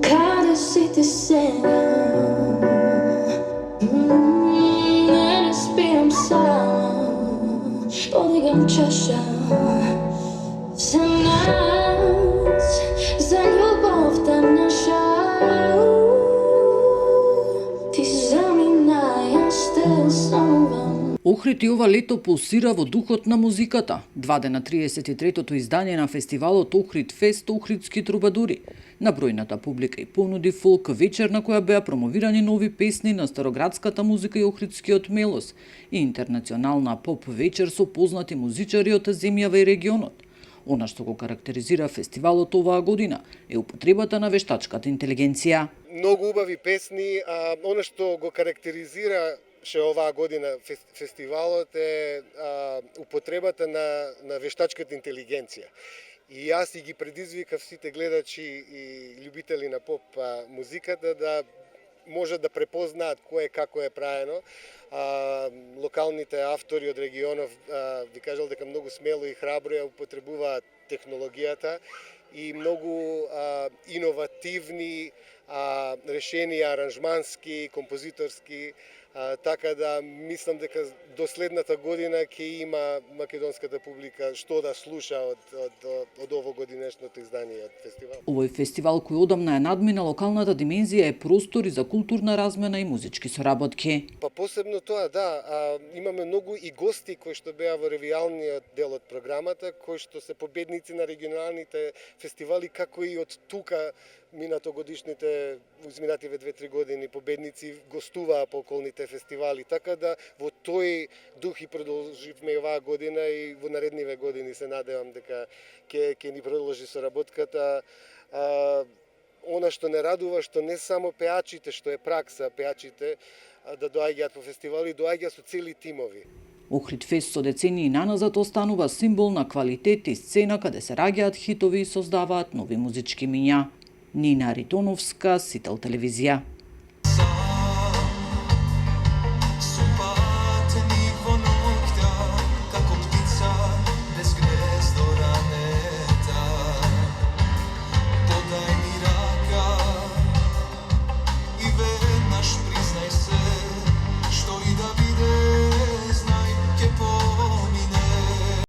Каде си ти сега? Не спијам сама, подигам чаша за нас, за љубовта наша. Ти замина, јас те останувам. Охрид и ова лето пулсира во духот на музиката. 2 дена 33-тото издание на фестивалот Охрид Фест Охридски трубадури. На бројната публика и понуди фолк вечер на која беа промовирани нови песни на староградската музика и охридскиот мелос и интернационална поп вечер со познати музичари од земјава и регионот. Она што го карактеризира фестивалот оваа година е употребата на вештачката интелигенција. Многу убави песни, она што го карактеризира оваа година фестивалот е употребата на вештачката интелигенција. И јас и ги предизвикав сите гледачи и љубители на поп музиката да можат да препознаат кое како е правено. Локалните автори од регионов ви кажал дека многу смело и храбро ја употребуваат технологијата и многу иновативни решенија аранжмански, композиторски, така да мислам дека до следната година ќе има македонската публика што да слуша од овогодинешното издание од фестивал. Овој фестивал кој одамна е надмина локалната димензија е простор и за културна размена и музички соработки. Па посебно тоа, да, имаме многу и гости кои што беа во ревијалниот дел од програмата, кои што се победници на регионалните фестивали, како и од тука минатогодишните, изминативе 2-3 години победници гостуваа по околните фестивали, така да во тој дух и продолживме и оваа година и во наредниве години се надевам дека ќе ни продолжи соработката. Она што не радува, што не само пеачите, што е пракса, пеачите да доаѓаат по фестивали, доаѓаат со цели тимови. Охрид Фест со децении наназад останува символ на квалитет и сцена каде се раѓаат хитови и создаваат нови музички миња. Нина Ритоновска, Сител телевизија.